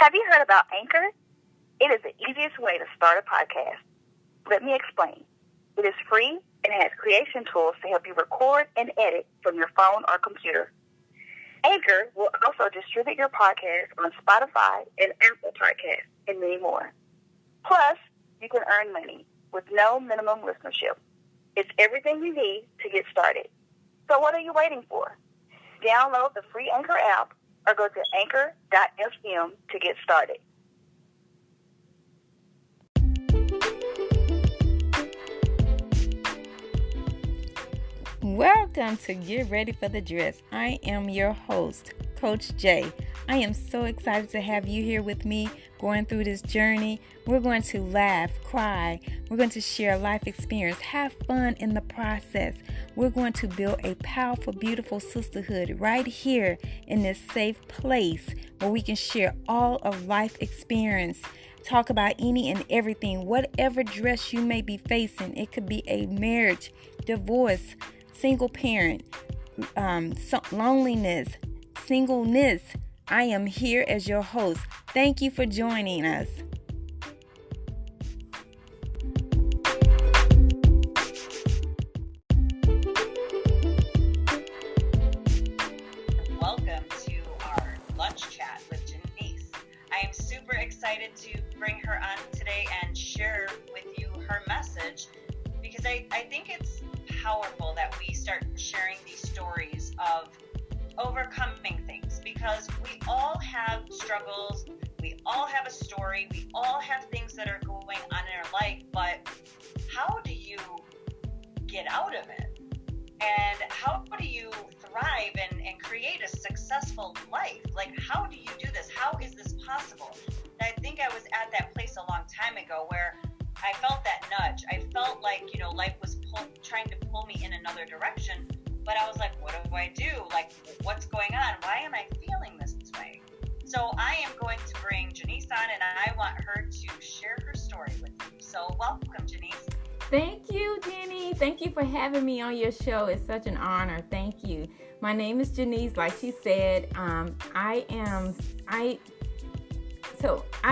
Have you heard about Anchor? It is the easiest way to start a podcast. Let me explain. It is free and has creation tools to help you record and edit from your phone or computer. Anchor will also distribute your podcast on Spotify and Apple Podcasts and many more. Plus, you can earn money with no minimum listenership. It's everything you need to get started. So what are you waiting for? Download the free Anchor app or go to anchor.fm to get started. Welcome to Get Ready for the Dress. I am your host, Coach J. I am so excited to have you here with me going through this journey. We're going to laugh, cry. We're going to share life experience, have fun in the process. We're going to build a powerful, beautiful sisterhood right here in this safe place where we can share all of life experience. Talk about any and everything, whatever dress you may be facing. It could be a marriage, divorce, single parent, loneliness, singleness. I am here as your host. Thank you for joining us. Welcome to our lunch chat with Jeniece. I am super excited to bring her on today and share with you her message because I think it's powerful that we start sharing these stories of overcoming things because we all have struggles, we all have a story, we all have things that are going on in our life, but how do you get out of it? And how do you thrive and create a successful life? Like, how do you do this? How is this possible? And I think I was at that place a long time ago where I felt that nudge. I felt like, life was trying to pull me in another direction. But I was like, what do I do? Like, what's going on? Why am I feeling this way? So I am going to bring Jeniece on, and I want her to share her story with you. So welcome, Jeniece. Thank you, Jenny. Thank you for having me on your show. It's such an honor. Thank you. My name is Jeniece. Like she said, I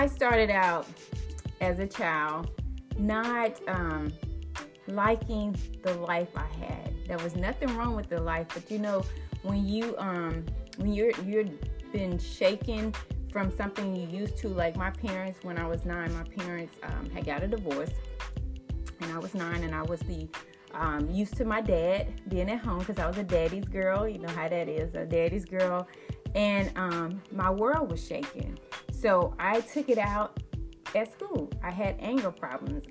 started out as a child not liking the life I had. There was nothing wrong with the life, but when you're been shaken from something you used to, like my parents, when I was 9, my parents had got a divorce, and I was 9, and I was used to my dad being at home because I was a daddy's girl. You know how that is, a daddy's girl, and my world was shaking. So I took it out at school. I had anger problems.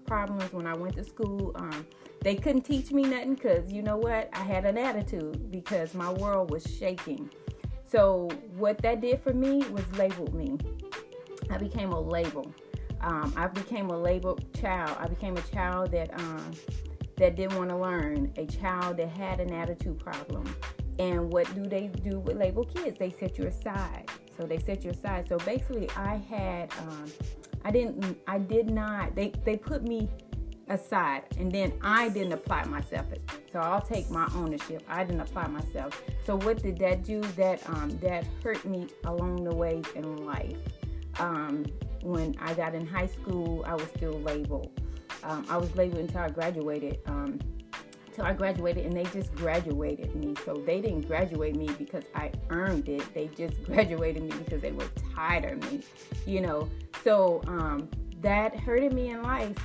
Problems when I went to school. They couldn't teach me nothing because, you know what? I had an attitude because my world was shaking. So what that did for me was labeled me. I became a label. I became a labeled child. I became a child that didn't want to learn, a child that had an attitude problem. And what do they do with label kids? They set you aside. So they set you aside. So basically they put me aside, and then I didn't apply myself. So I'll take my ownership. I didn't apply myself. So what did that do? That hurt me along the way in life. When I got in high school, I was still labeled. I was labeled until I graduated. And they just graduated me. So they didn't graduate me because I earned it. They just graduated me because they were tired of me, So that hurted me in life.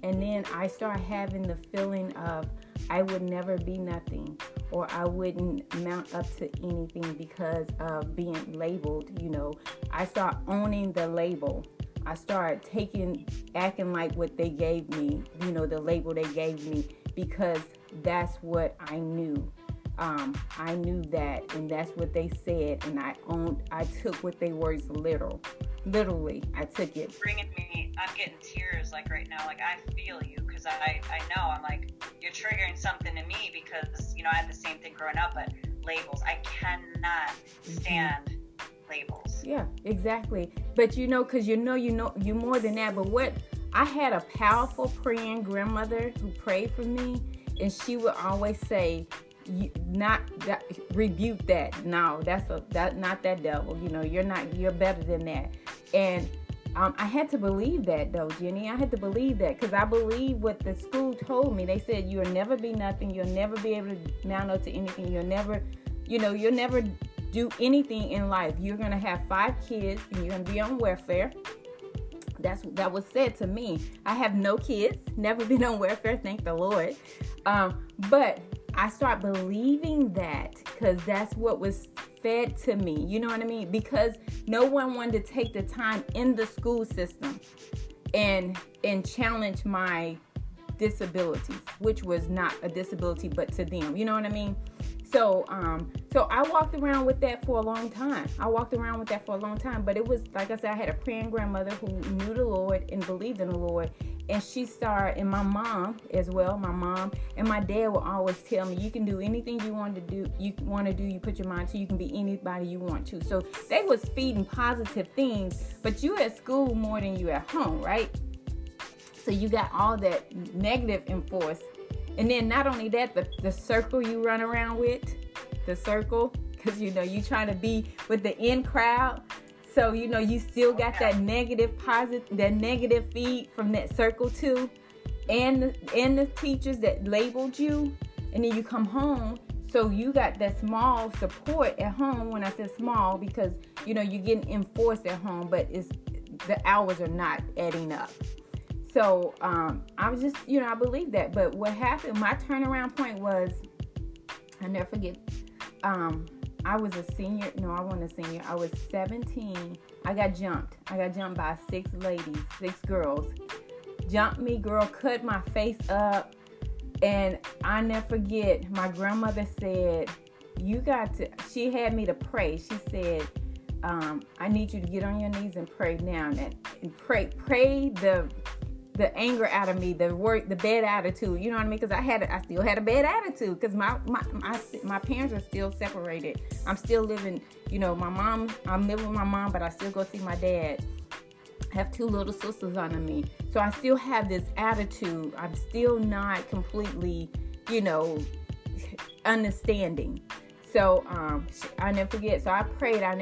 And then I started having the feeling of I would never be nothing, or I wouldn't mount up to anything because of being labeled. I started owning the label. I started acting like what they gave me, the label they gave me, because that's what I knew. I knew that, and that's what they said, and I took what they words literally. I took it. Bringing me, I'm getting tears like right now. Like, I feel you, because I know, I'm like, you're triggering something in me because, I had the same thing growing up, but labels, I cannot stand labels. Yeah, exactly. But because you more than that. But what I had a powerful praying grandmother who prayed for me, and she would always say, not that, rebuke that. No, that's not that devil. You're better than that. And I had to believe that, though, Jenny. I had to believe that, because I believe what the school told me. They said you'll never be nothing. You'll never be able to mount up to anything. You'll never do anything in life. You're going to have 5 kids and you're going to be on welfare. That was said to me. I have no kids, never been on welfare, thank the Lord. But I start believing that because that's what was fed to me. You know what I mean? Because no one wanted to take the time in the school system and challenge my disabilities, which was not a disability, but to them. You know what I mean? So I walked around with that for a long time. But it was, like I said, I had a praying grandmother who knew the Lord and believed in the Lord. And she started, and my mom as well, my mom and my dad will always tell me, you can do anything you want to do. You put your mind to, you can be anybody you want to. So they was feeding positive things, but you at school more than you at home, right? So you got all that negative enforced. And then not only that, the circle you run around with, because you trying to be with the in crowd. So you still got that negative feed from that circle too, and the teachers that labeled you, and then you come home. So you got that small support at home. When I said small, because you're getting enforced at home, but the hours are not adding up. So I was just, I believe that. But what happened, my turnaround point was, I never forget, I was a senior. No, I wasn't a senior. I was 17. I got jumped by 6 girls. Jumped me, girl, cut my face up. And I never forget, my grandmother said, she had me to pray. She said, I need you to get on your knees and pray now. And pray the anger out of me, the bad attitude, you know what I mean? Because I still had a bad attitude, because my parents are still separated. I'm still living, I'm living with my mom, but I still go see my dad. I have 2 little sisters under me. So I still have this attitude. I'm still not completely, understanding. So I never forget. So I prayed. I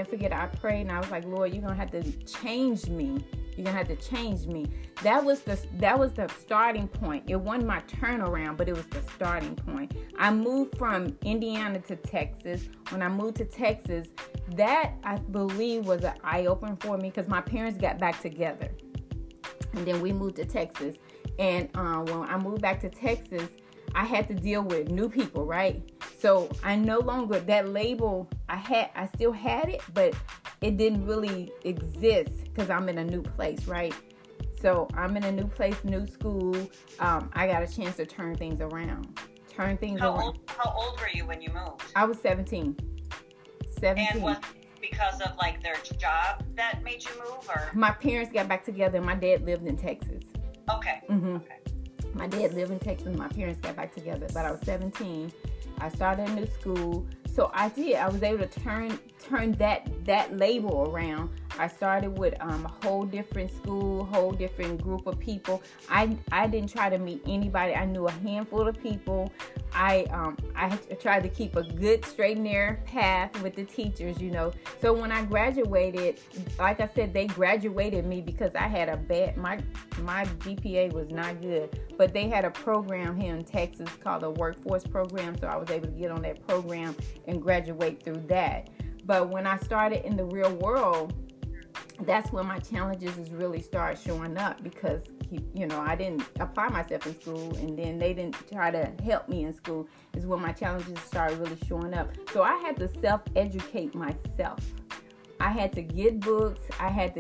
prayed, and I was like, Lord, you're going to have to change me. You're going to have to change me. That was the starting point. It wasn't my turnaround, but it was the starting point. I moved from Indiana to Texas. When I moved to Texas, that, I believe, was an eye-opener for me, because my parents got back together. And then we moved to Texas. And when I moved back to Texas, I had to deal with new people, right? So I no longer, that label, I still had it, but it didn't really exist because I'm in a new place, right? So I'm in a new place, new school. I got a chance to turn things around. How old were you when you moved? I was 17. And was because of like their job that made you move, or? My parents got back together and my dad lived in Texas. Okay. Mm-hmm. Okay. My dad lived in Texas and my parents got back together, but I was 17. I started a new school. So I was able to turn that label around. I started with a whole different school, whole different group of people. I didn't try to meet anybody. I knew a handful of people. I tried to keep a good straight and narrow path with the teachers, So when I graduated, like I said, they graduated me because I had my GPA was not good. But they had a program here in Texas called the workforce program. So I was able to get on that program and graduate through that. But when I started in the real world, that's when my challenges really started showing up, because I didn't apply myself in school, and then they didn't try to help me in school, is when my challenges started really showing up. So I had to self-educate myself. I had to get books. I had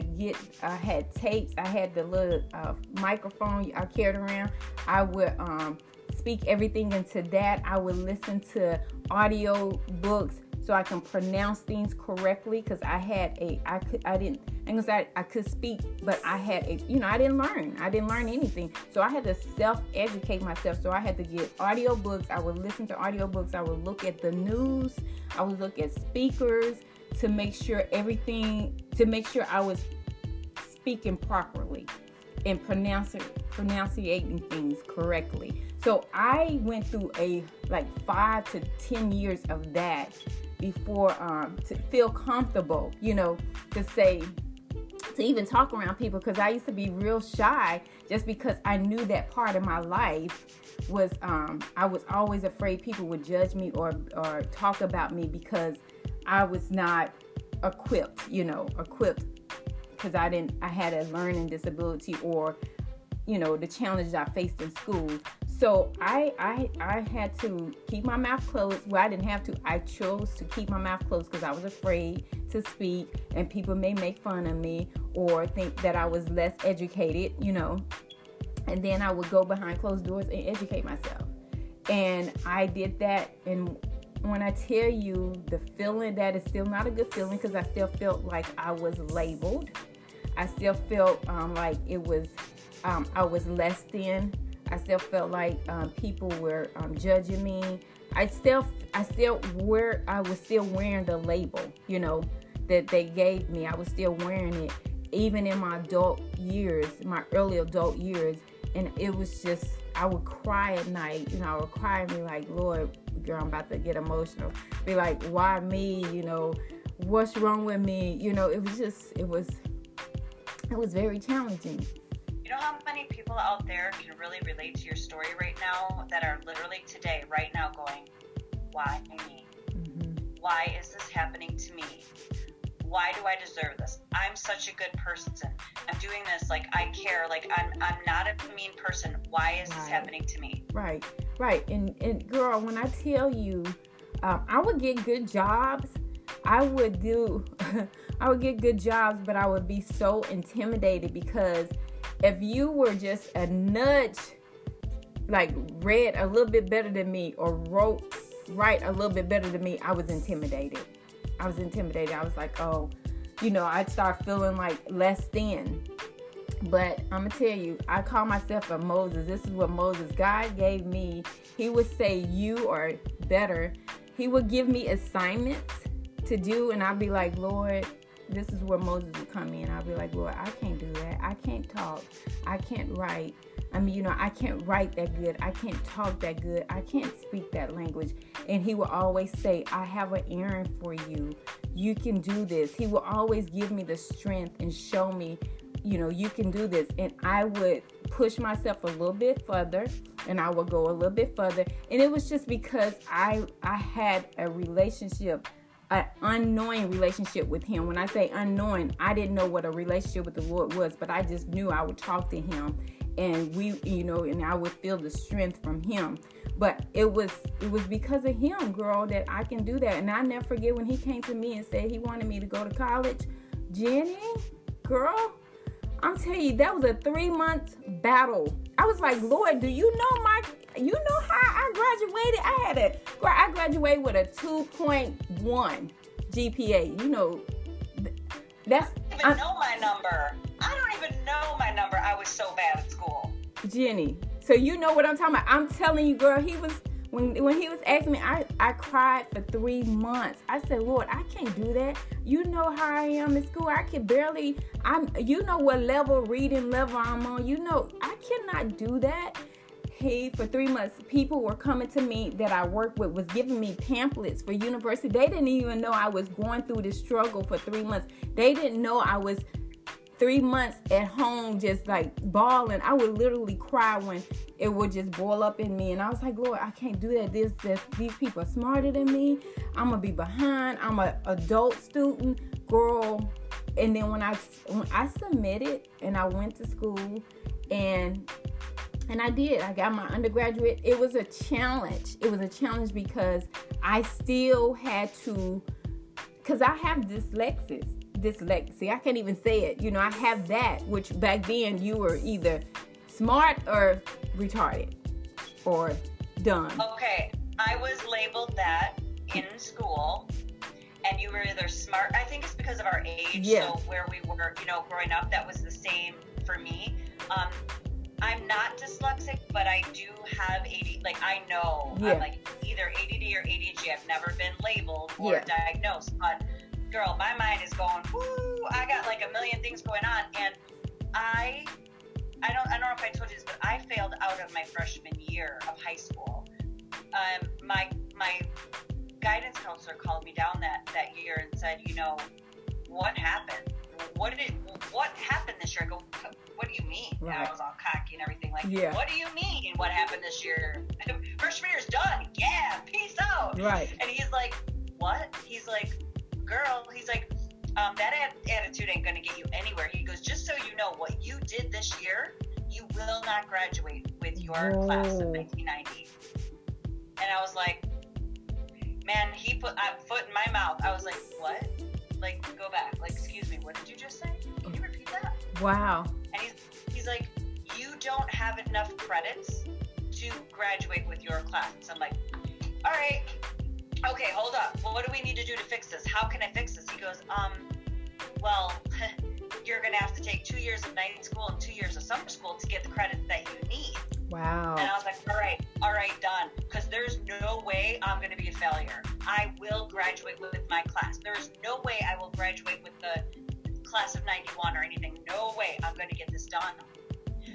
tapes. I had the little microphone I carried around. I would speak everything into that. I would listen to audio books so I can pronounce things correctly, because I could speak, but I didn't learn anything. So I had to self-educate myself. So I had to get audio books. I would listen to audio books. I would look at the news. I would look at speakers to make sure I was speaking properly. and pronunciating things correctly. So I went through 5 to 10 years of that before to feel comfortable, to even talk around people, because I used to be real shy just because I knew that part of my life was I was always afraid people would judge me or talk about me because I was not equipped because I had a learning disability or the challenges I faced in school. So I had to keep my mouth closed. Well, I didn't have to. I chose to keep my mouth closed because I was afraid to speak, and people may make fun of me or think that I was less educated, And then I would go behind closed doors and educate myself. And I did that. And when I tell you the feeling, that is still not a good feeling, because I still felt like I was labeled. I still felt like it was, I was less than. I still felt like people were judging me. I was still wearing the label, that they gave me. I was still wearing it, even in my early adult years. And it was just, I would cry at night. I would cry and be like, Lord, girl, I'm about to get emotional. Be like, why me? What's wrong with me? It was very challenging. You know how many people out there can really relate to your story right now that are literally today, right now going, why me? Mm-hmm. Why is this happening to me? Why do I deserve this? I'm such a good person. I'm doing this like I care. Like I'm not a mean person. Why is this happening to me? Right. And girl, when I tell you, I would get good jobs. I would get good jobs, but I would be so intimidated because if you were just a nudge, like read a little bit better than me or write a little bit better than me, I was intimidated. I was like, oh, I'd start feeling like less than. But I'm going to tell you, I call myself a Moses. This is what God gave me. He would say, you are better. He would give me assignments to do, and I'd be like, Lord, this is where Moses would come in. I'd be like, Lord, I can't do that. I can't talk. I can't write. I can't write that good. I can't talk that good. I can't speak that language. And he will always say, I have an errand for you. You can do this. He will always give me the strength and show me, you can do this. And I would push myself a little bit further, and I would go a little bit further. And it was just because I had a relationship, an unknowing relationship with him. When I say unknowing, I didn't know what a relationship with the Lord was, but I just knew I would talk to him, and and I would feel the strength from him. But it was because of him, girl, that I can do that. And I never forget when he came to me and said he wanted me to go to college. Jenny, girl, I'm telling you, that was a 3-month battle. I was like, Lord, do you know how I graduated? I graduated with a 2.1 GPA. That's. I don't even know my number. I don't even know my number. I was so bad at school. Jenny, so you know what I'm talking about. I'm telling you, girl, when he was asking me, I cried for 3 months. I said, Lord, I can't do that. You know how I am in school. I can barely, what reading level I'm on. I cannot do that. For 3 months, people were coming to me that I worked with, was giving me pamphlets for university. They didn't even know I was going through this struggle for 3 months. They didn't know I was 3 months at home just like bawling. I would literally cry when it would just boil up in me. And I was like, Lord, I can't do that. These people are smarter than me. I'm going to be behind. I'm an adult student, girl. And then when I submitted and I went to school and I did. I got my undergraduate. It was a challenge. It was a challenge because I still had to, because I have dyslexia. I can't even say it. I have that, which back then you were either smart or retarded or dumb. Okay, I was labeled that in school, and you were either smart. I think it's because of our age. Yeah. So where we were, growing up, that was the same for me. I'm not dyslexic, but I do have ADD. Like, I know I'm like either ADD or ADHD. I've never been labeled or diagnosed. But, girl, my mind is going, whoo, I got like a million things going on. And I don't know if I told you this, but I failed out of my freshman year of high school. My guidance counselor called me down that year and said, what happened? What happened this year? I go, what do you mean? Right. And I was all cocky and everything, like, yeah. What do you mean? What happened this year? Freshman year's done. Yeah, peace out. Right. And he's like, what? He's like, girl, he's like, that attitude ain't gonna get you anywhere. He goes, just so you know, what you did this year, you will not graduate with your class of 1990. And I was like, man, he put a foot in my mouth. I was like, what? Like, go back. Like, excuse me, what did you just say? Can you repeat that? Wow. And he's like, you don't have enough credits to graduate with your class. So I'm like, all right, okay, hold up. Well, what do we need to do to fix this? How can I fix this? He goes, well, you're going to have to take 2 years of night school and 2 years of summer school to get the credits that you need. Wow. And I was like, all right, done. Because there's no way I'm going to be a failure. I will graduate with my class. There is no way I will graduate with the class of 91 or anything. No way I'm going to get this done.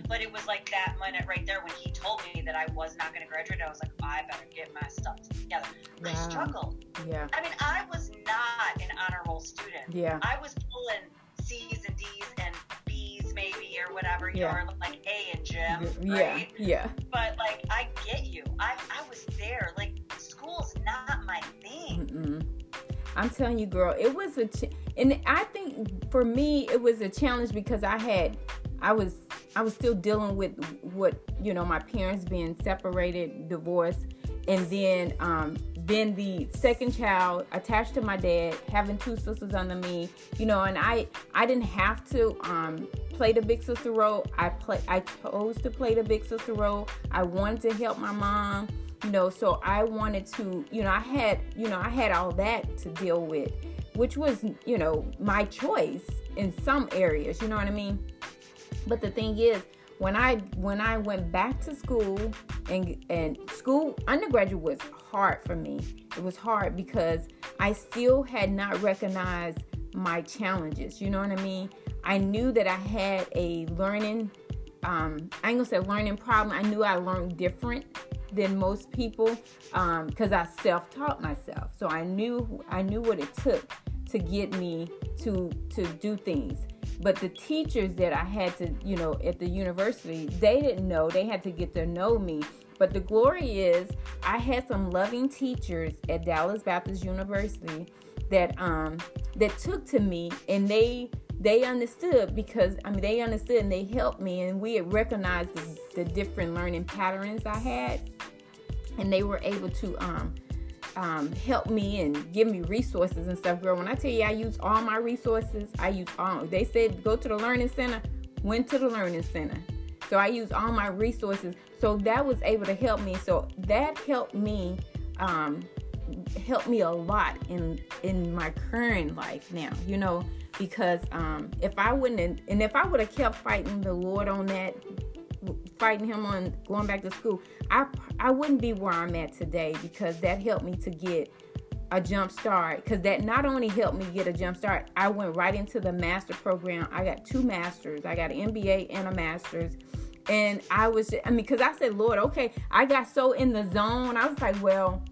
But it was like that minute right there when he told me that I was not going to graduate. I was like, I better get my stuff together. Wow. I struggled. Yeah. I mean, I was not an honor roll student. Yeah. I was pulling C's and D's and B's maybe or whatever, or like A in gym, right? Yeah. But like, I get you. I was there. Like, school's not my thing. Mm-mm. I'm telling you, girl, it was and I think for me it was a challenge because I was still dealing with what, my parents being separated, divorced, and then the second child attached to my dad, having two sisters under me, and I didn't have to play the big sister role. I chose to play the big sister role. I wanted to help my mom, so I wanted to, I had all that to deal with, which was, my choice in some areas, you know what I mean? But the thing is, when I went back to school and school, undergraduate was hard for me. It was hard because I still had not recognized my challenges. You know what I mean? I knew that I had a learning, I ain't gonna say learning problem. I knew I learned different than most people because I self-taught myself. So I knew what it took to get me to do things. But the teachers that I had to, at the university, they didn't know. They had to get to know me. But the glory is I had some loving teachers at Dallas Baptist University that took to me, and they understood because, they understood and they helped me, and we had recognized the different learning patterns I had, and they were able to help me and give me resources and stuff. Girl, when I tell you I use all my resources, they said go to the learning center, went to the learning center. So I use all my resources. So that was able to help me. So that helped me a lot in my current life now, because if I would have kept fighting the Lord on that, fighting him on going back to school, I wouldn't be where I'm at today, because that helped me to get a jump start. Because that not only helped me get a jump start, I went right into the master program. I got 2 masters. I got an MBA and a master's. And because I said, Lord, okay, I got so in the zone. I was like, well,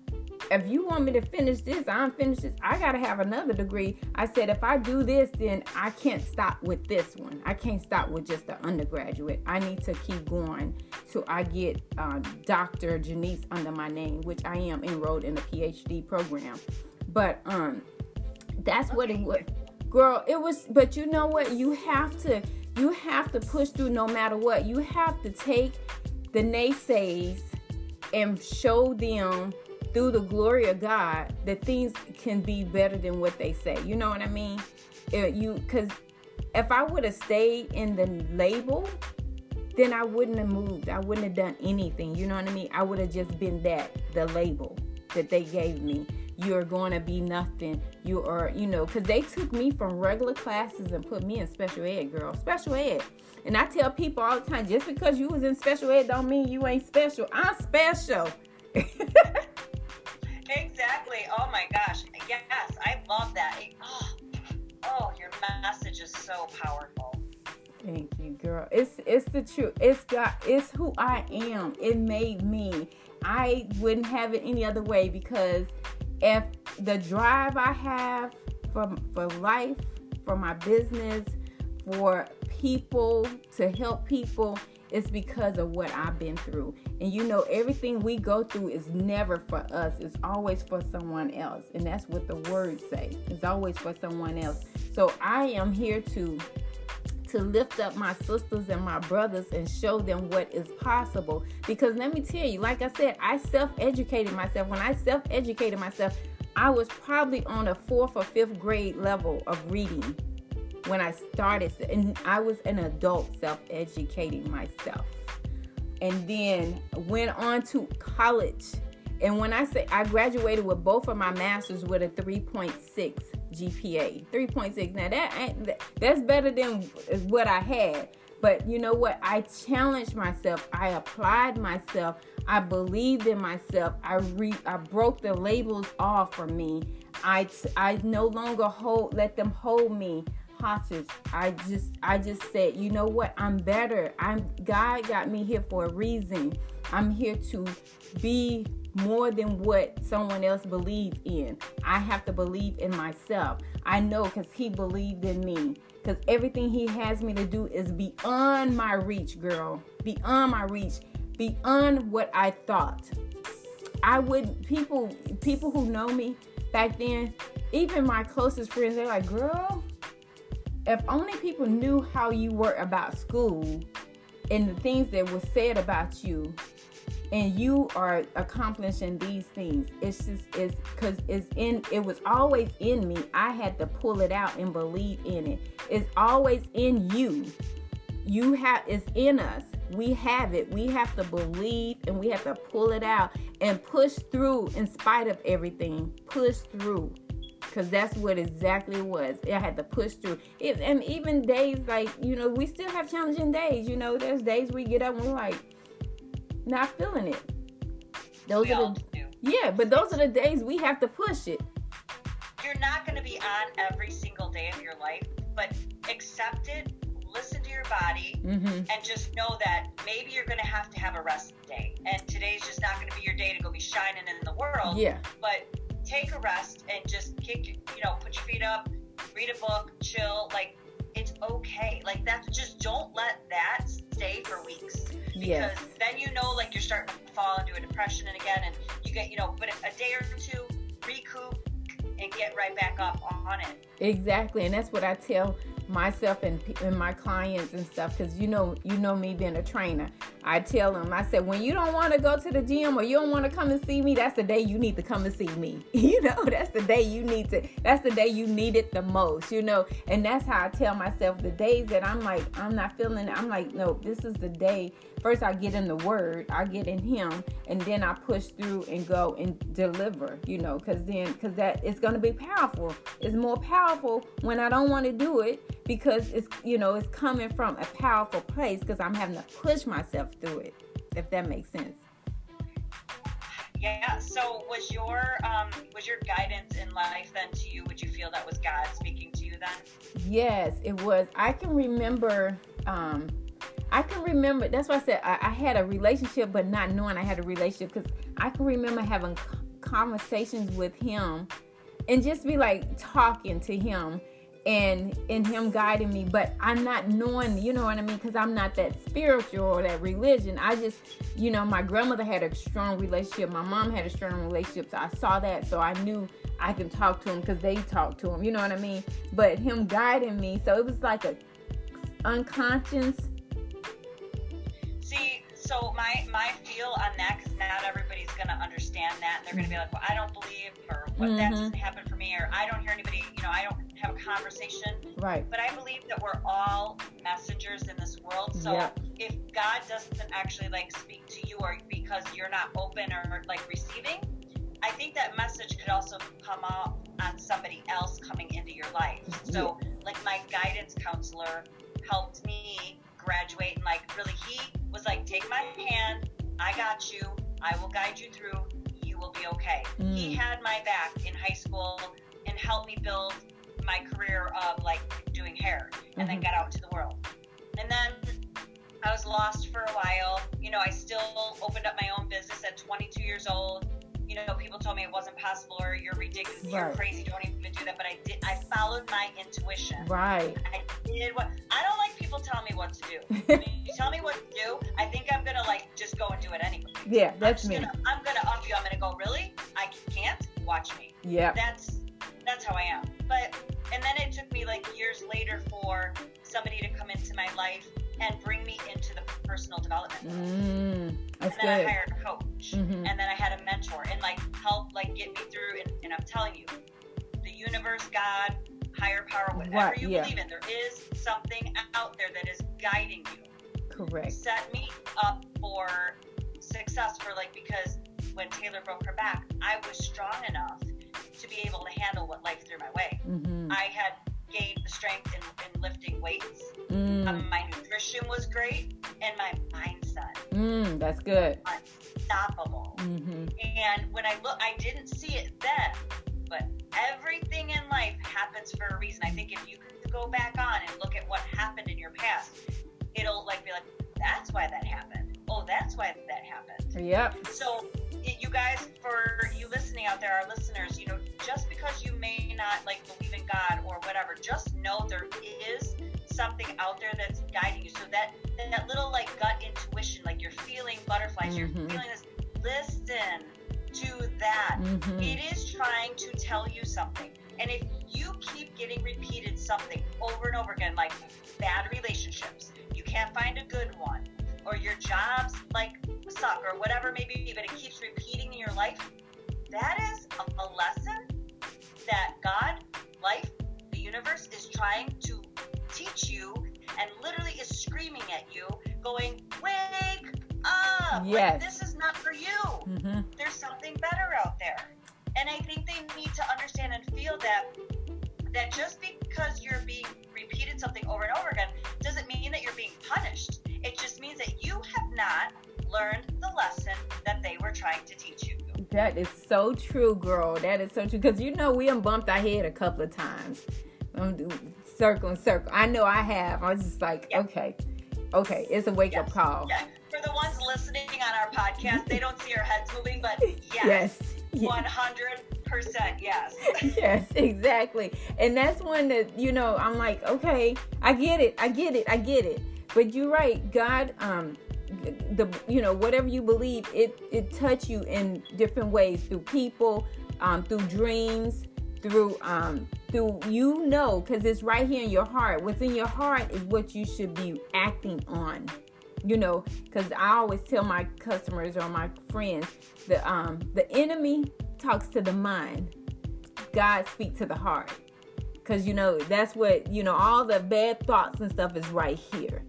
if you want me to finish this, I'm finished this. I got to have another degree. I said, if I do this, then I can't stop with this one. I can't stop with just the undergraduate. I need to keep going till I get Dr.Jeniece under my name, which I am enrolled in a PhD program. But that's what it was. Girl, it was, but you know what? You have to push through no matter what. You have to take the naysays and show them through the glory of God that things can be better than what they say. You know what I mean? Because if I would have stayed in the label, then I wouldn't have moved. I wouldn't have done anything. You know what I mean? I would have just been the label that they gave me. You're going to be nothing. You are, because they took me from regular classes and put me in special ed, girl. Special ed. And I tell people all the time, just because you was in special ed don't mean you ain't special. I'm special. Exactly. Oh my gosh. Yes, I love that. Oh, your message is so powerful. Thank you, girl. It's the truth. It's who I am. It made me. I wouldn't have it any other way, because if the drive I have for life, for my business, for people, to help people, it's because of what I've been through. And everything we go through is never for us. It's always for someone else. And that's what the words say. It's always for someone else. So I am here to lift up my sisters and my brothers and show them what is possible. Because let me tell you, like I said, I self-educated myself. When I self-educated myself, I was probably on a 4th or 5th grade level of reading when I started. And I was an adult self-educating myself. And then went on to college. And when I say I graduated with both of my masters with a 3.6 GPA, 3.6. Now that's better than what I had. But you know what? I challenged myself. I applied myself. I believed in myself. I broke the labels off for me. I no longer let them hold me hostage. I just said, you know what? I'm better. God got me here for a reason. I'm here to be more than what someone else believed in. I have to believe in myself. I know, because he believed in me. Because everything he has me to do is beyond my reach, girl. Beyond my reach. Beyond what I thought. People who know me back then, even my closest friends, they're like, girl, if only people knew how you were about school and the things that were said about you, and you are accomplishing these things. It's because it was always in me. I had to pull it out and believe in it. It's always in you. It's in us. We have it. We have to believe, and we have to pull it out and push through in spite of everything. Push through. Because that's what exactly it was. I had to push through. And even days like, we still have challenging days. There's days we get up and we're like, not feeling it. Those are the days we have to push it. You're not going to be on every single day of your life, but accept it, listen to your body, and just know that maybe you're going to have a rest day. And today's just not going to be your day to go be shining in the world. Yeah. But take a rest and just put your feet up, read a book, chill. Like, it's okay. Like, that's just, don't let that stay for weeks. Because then like you're starting to fall into a depression again, and you get, but a day or two, recoup and get right back up on it. Exactly. And that's what I tell myself and my clients and stuff, because you know me being a trainer. I tell them, I said, when you don't want to go to the gym or you don't want to come and see me, that's the day you need to come and see me. That's the day you need it the most, and that's how I tell myself the days that I'm like, I'm not feeling it. I'm like, no, this is the day. First I get in the word, I get in him, and then I push through and go and deliver, because that it's going to be powerful. It's more powerful when I don't want to do it, because it's, it's coming from a powerful place, because I'm having to push myself through it, if that makes sense. Yeah. So was your guidance in life then to you? Would you feel that was God speaking to you then? Yes, it was. I can remember. That's why I said I had a relationship, but not knowing I had a relationship, because I can remember having conversations with him and just be like talking to him and him guiding me, but I'm not knowing, you know what I mean? Because I'm not that spiritual or that religion. I just, my grandmother had a strong relationship. My mom had a strong relationship. So I saw that. So I knew I can talk to him because they talked to him. You know what I mean? But him guiding me. So it was like a unconscious. See, so my feel on that, because not everybody's going to understand that. And they're going to be like, well, I don't believe, or what, that doesn't happen for me, or I don't hear anybody, I don't have a conversation. Right. But I believe that we're all messengers in this world. So if God doesn't actually speak to you, or because you're not open or receiving, I think that message could also come out on somebody else coming into your life. So my guidance counselor helped me graduate, and really he was like, take my hand, I got you, I will guide you through, you will be okay. He had my back in high school and helped me build my career of doing hair, and then got out into the world. I was lost for a while. You know, I still opened up my own business at 22 years old. You know, people told me it wasn't possible, or you're ridiculous, you're crazy, don't even do that. But I did. I followed my intuition. Right. I did what I don't like people telling me what to do. When you tell me what to do, I think I'm gonna just go and do it anyway. Yeah, that's me. I'm gonna up you. I'm gonna go, really? I can't? Watch me. Yeah. That's how I am. And then it took me years later for somebody to come into my life and bring me into the personal development world. That's and then good. I hired a coach, and then I had a mentor, and help get me through. And I'm telling you, the universe, God, higher power, whatever you believe in, there is something out there that is guiding you. Correct. Set me up for success because when Taylor broke her back, I was strong enough to be able to handle what life threw my way. I had gained the strength in lifting weights. My nutrition was great, and my mindset. That's good. Unstoppable. And when I didn't see it then, but everything in life happens for a reason. I think if you could go back on and look at what happened in your past, it'll be that's why that happened. Oh, that's why that happened. Yep. So you guys, for you listening out there, our listeners, just because you may not believe in God or whatever, just know there is something out there that's guiding you. So that little gut intuition, you're feeling butterflies, you're feeling this, listen to that. It is trying to tell you something. And if you keep getting repeated something over and over again, like bad relationships, you can't find a good one, or your jobs suck, or whatever it may be, but it keeps repeating in your life, that is a lesson that God, life, the universe is trying to teach you, and literally is screaming at you, going, wake up! Yes. This is not for you. There's something better out there. And I think they need to understand and feel that just because you're being repeated something over and over again doesn't mean that you're being punished. It just means that you have not learned the lesson that they were trying to teach you. That is so true, girl. That is so true. Because we done bumped our head a couple of times. Circle and circle. I know I have. I was just okay, it's a wake-up call. Yeah. For the ones listening on our podcast, they don't see our heads moving, but yes. 100% yes. Yes, exactly. And that's one that, I'm okay, I get it. But you're right. God, whatever you believe, it touch you in different ways, through people, through dreams, through because it's right here in your heart. What's in your heart is what you should be acting on. Because I always tell my customers or my friends, the enemy talks to the mind, God speaks to the heart. Because that's what all the bad thoughts and stuff is right here.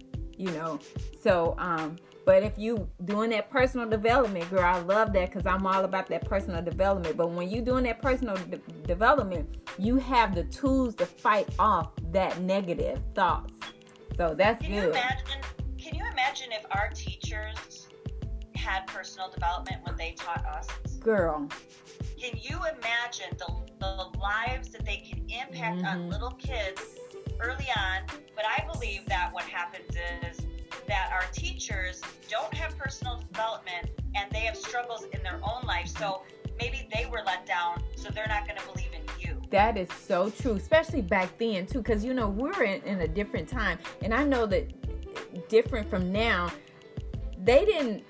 So but if you doing that personal development, girl, I love that, because I'm all about that personal development. But when you doing that personal development, you have the tools to fight off that negative thoughts. So that's good. Can you imagine if our teachers had personal development when they taught us? Girl. Can you imagine the lives that they can impact on little kids early on? But I believe that what happens is that our teachers don't have personal development, and they have struggles in their own life. So maybe they were let down, so they're not going to believe in you. That is so true, especially back then too, because we're in a different time, and I know that different from now. They didn't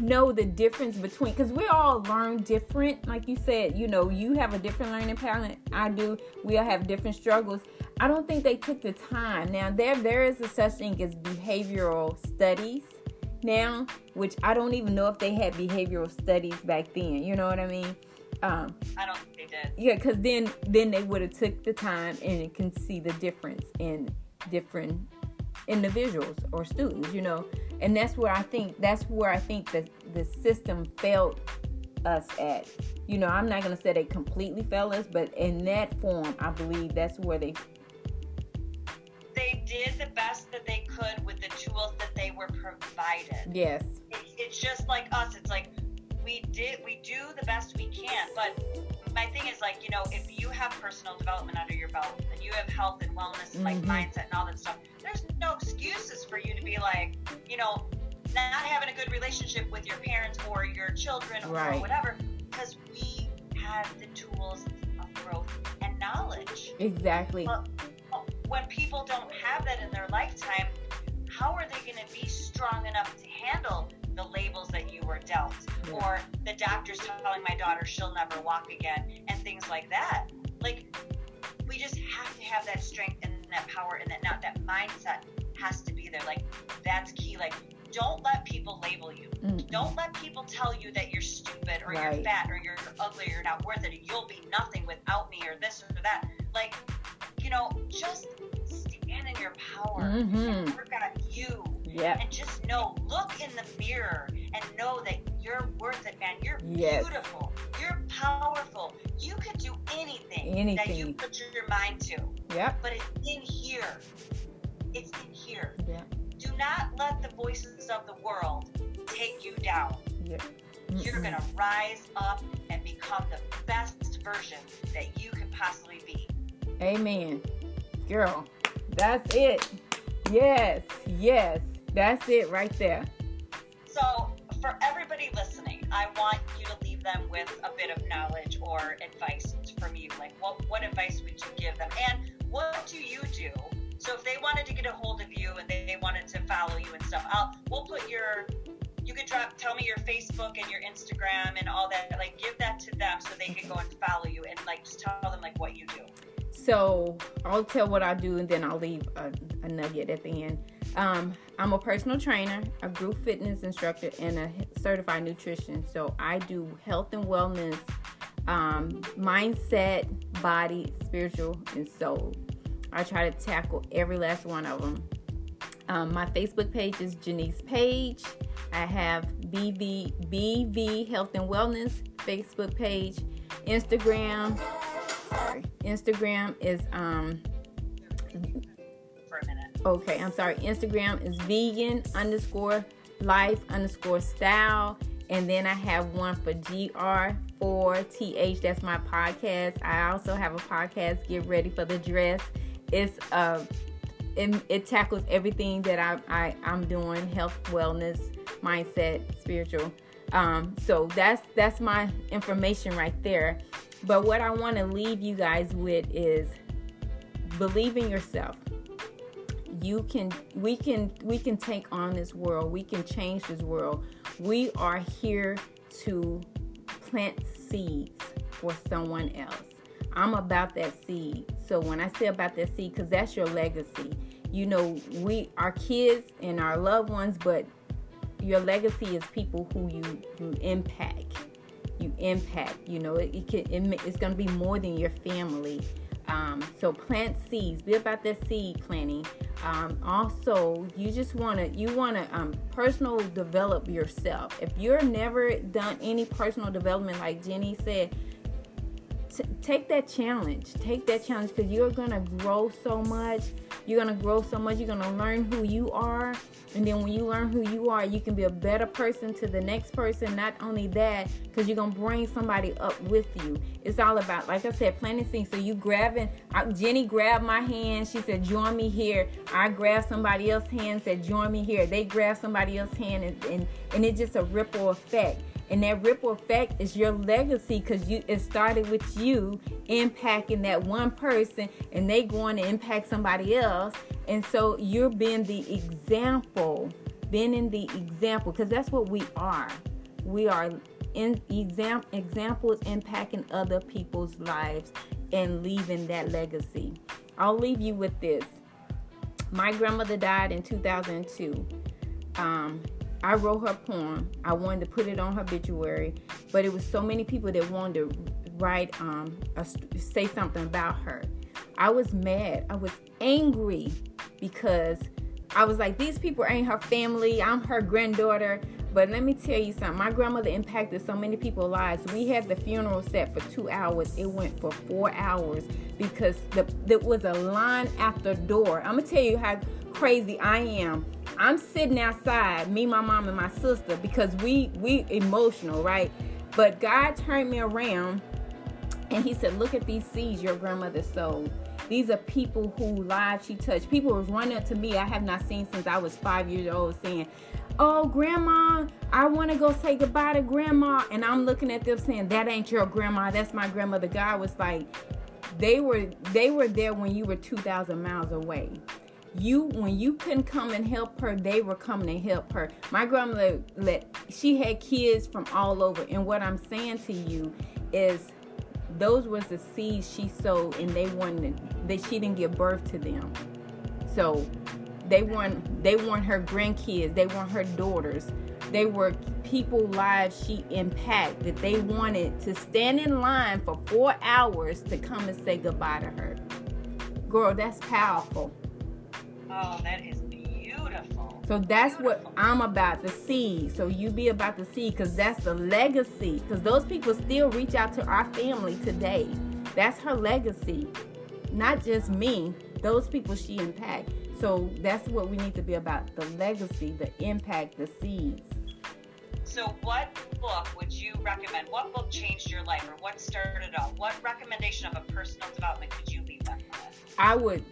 know the difference between, because we all learn different. Like you said, you have a different learning pattern. I do. We all have different struggles. I don't think they took the time. Now, there is a such thing as behavioral studies now, which I don't even know if they had behavioral studies back then. You know what I mean? I don't think they did. Yeah, because then they would have took the time and can see the difference in different individuals or students, and that's where I think that the system failed us at. I'm not going to say they completely failed us, but in that form, I believe that's where they did the best that they could with the tools that they were provided. Yes. It's just like us. It's like we do the best we can, but my thing is if you have personal development under your belt and you have health and wellness and mindset and all that stuff, there's no excuses for you to be like, not having a good relationship with your parents or your children or whatever, because we have the tools of growth and knowledge. Exactly. But when people don't have that in their lifetime, how are they going to be strong enough to handle the labels that you were dealt, or the doctor's telling my daughter she'll never walk again, and things like that? Like, we just have to have that strength and that power, and that mindset has to be there. Like, that's key. Like, don't let people label you. Don't let people tell you that you're stupid or you're fat or you're ugly or you're not worth it, or you'll be nothing without me, or this or that. Like, just stand in your power and work on you. And just look in the mirror and know that you're worth it, man. You're beautiful. You're powerful. You could do anything that you put your mind to. But it's in here. It's in here. Do not let the voices of the world take you down. You're going to rise up and become the best version that you could possibly be. Amen. Girl, that's it. Yes. That's it right there. So, for everybody listening, I want you to leave them with a bit of knowledge or advice from you. Like, what advice would you give them? And what do you do? So if they wanted to get a hold of you and they wanted to follow you and stuff, we'll put you could tell me your Facebook and your Instagram and all that. Like, give that to them so they can go and follow you, and like just tell them like what you do. So I'll tell what I do, and then I'll leave a nugget at the end. I'm a personal trainer, a group fitness instructor, and a certified nutrition. So I do health and wellness, mindset, body, spiritual, and soul. I try to tackle every last one of them. My Facebook page is Jeniece Page. I have BV Health and Wellness Facebook page. Instagram is For a minute. Okay, I'm sorry. Instagram is vegan_life_style. And then I have one for GR4TH. That's my podcast. I also have a podcast, Get Ready for the Dress. It's it tackles everything that I'm doing: health, wellness, mindset, spiritual. So that's my information right there. But what I want to leave you guys with is believe in yourself. We can take on this world. We can change this world. We are here to plant seeds for someone else. I'm about that seed. So when I say about that seed, because that's your legacy. We, our kids and our loved ones, but your legacy is people who you impact. It's going to be more than your family. So plant seeds. Be about that seed planting. Also, you want to personal develop yourself. If you're never done any personal development, like Jenny said, take that challenge. Because you're going to grow so much. You're going to learn who you are. And then when you learn who you are, you can be a better person to the next person. Not only that, because you're going to bring somebody up with you. It's all about, like I said, planting seeds. So you Jenny grabbed my hand. She said, join me here. I grabbed somebody else's hand, said, join me here. They grabbed somebody else's hand, and it's just a ripple effect. And that ripple effect is your legacy, because it started with you impacting that one person, and they going to impact somebody else. And so you're being the example, because that's what we are. We are examples impacting other people's lives and leaving that legacy. I'll leave you with this. My grandmother died in 2002. I wrote her poem. I wanted to put it on her obituary, but it was so many people that wanted to write, say something about her. I was mad. I was angry, because I was like, these people ain't her family. I'm her granddaughter. But let me tell you something. My grandmother impacted so many people's lives. We had the funeral set for 2 hours. It went for 4 hours because there was a line at the door. I'm going to tell you how crazy I am. I'm sitting outside, me, my mom, and my sister, because we emotional, right? But God turned me around, and he said, look at these seeds your grandmother sowed. These are people who lives she touched. People was running up to me I have not seen since I was 5 years old saying, "Oh, grandma, I want to go say goodbye to grandma." And I'm looking at them saying, "That ain't your grandma. That's my grandma." The guy was like, they were there when you were 2,000 miles away. When you couldn't come and help her, they were coming to help her. My grandmother, she had kids from all over. And what I'm saying to you is those was the seeds she sowed, and she didn't give birth to them. So they weren't her grandkids. They weren't her daughters. They were people's lives she impacted. They wanted to stand in line for 4 hours to come and say goodbye to her. Girl, that's powerful. Oh, that is beautiful. So that's what I'm about, the seed. So you be about the seed, because that's the legacy. Because those people still reach out to our family today. That's her legacy. Not just me. Those people she impact. So that's what we need to be about, the legacy, the impact, the seeds. So what book would you recommend? What book changed your life, or what started it all? What recommendation of a personal development could you leave them with? I would,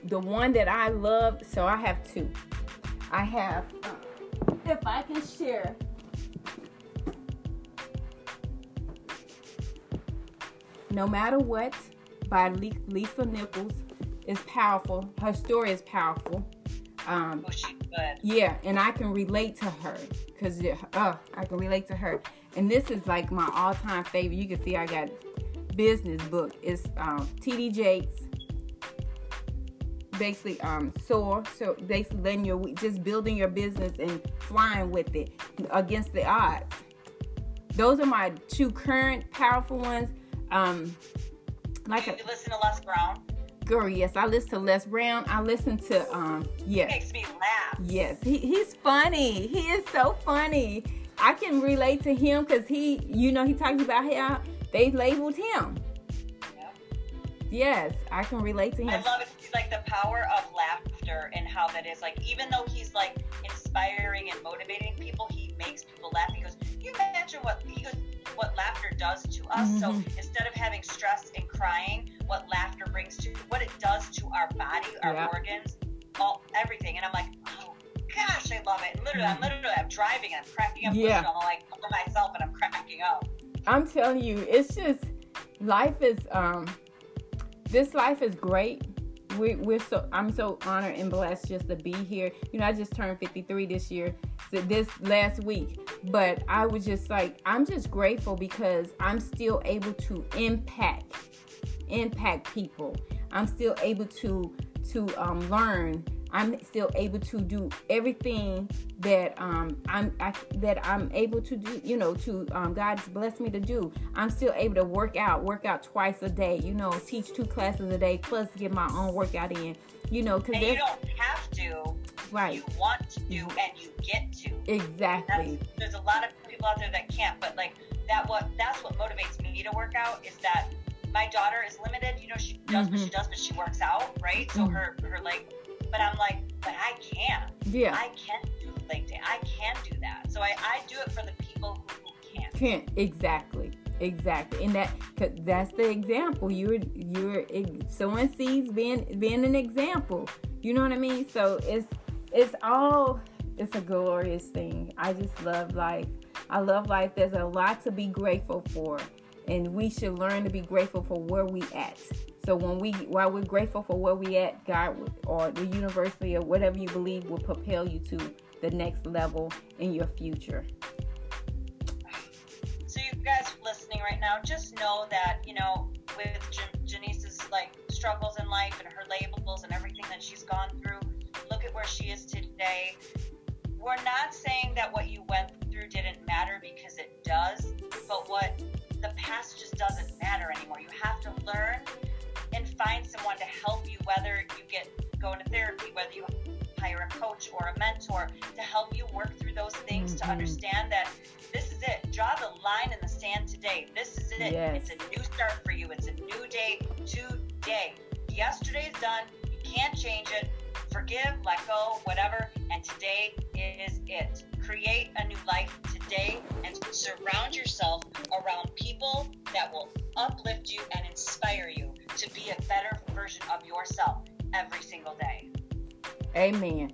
the one that I love, so I have two. I have, if I can share. No Matter What by Lisa Nichols is powerful. Her story is powerful. She's good. Yeah, and I can relate to her because I can relate to her. And this is like my all-time favorite. You can see I got business book. It's T.D. Jakes. Basically, soar. So basically, letting just building your business and flying with it against the odds. Those are my two current powerful ones. You listen to Les Brown? Girl, yes, I listen to Les Brown. I listen to yes. He makes me laugh. Yes, he's funny. He is so funny. I can relate to him because he talks about how they labeled him. Yep. Yes, I can relate to him. I love it. He's like the power of laughter and how that is. Like, even though he's like inspiring and motivating people, he makes people laugh. He goes, "Can you imagine what laughter does to us?" Mm-hmm. So instead of having stress and crying, what laughter brings to, what it does to our body, our organs, everything. And I'm like, oh gosh, I love it. And literally, I'm driving and I'm cracking up. Yeah. I'm like, for myself, and I'm cracking up. I'm telling you, it's just, life is, this life is great. I'm so honored and blessed just to be here. I just turned 53 this year, this last week. But I was just like, I'm just grateful because I'm still able to impact people. I'm still able to learn. I'm still able to do everything that I'm able to do. God's blessed me to do. I'm still able to work out twice a day. Teach 2 classes a day, plus get my own workout in. And you don't have to. Right. You want to do, and you get to. Exactly. There's a lot of people out there that can't, but like that's what motivates me to work out, is that my daughter is limited. She does what she does, but she works out, right? So her like. But I'm like, but I can. Yeah. I can do leg day. I can do that. So I do it for the people who can't. Can't. Exactly. And that's the example. You're sowing seeds, being an example. You know what I mean? So it's a glorious thing. I just love life. I love life. There's a lot to be grateful for, and we should learn to be grateful for where we at. So while we're grateful for where we at, God or the university or whatever you believe will propel you to the next level in your future. So you guys listening right now, just know that, with Jeniece's like struggles in life and her labels and everything that she's gone through, look at where she is today. We're not saying that what you went through didn't matter, because it does, but the past just doesn't matter anymore. You have to learn and find someone to help you, whether you go into therapy, whether you hire a coach or a mentor to help you work through those things, to understand that this is it. Draw the line in the sand today. This is it. Yes. It's a new start for you. It's a new day today. Yesterday's done. You can't change it. Forgive, let go, whatever. And today is it. Create a new life today, and surround yourself around people that will uplift you and inspire you to be a better version of yourself every single day. Amen.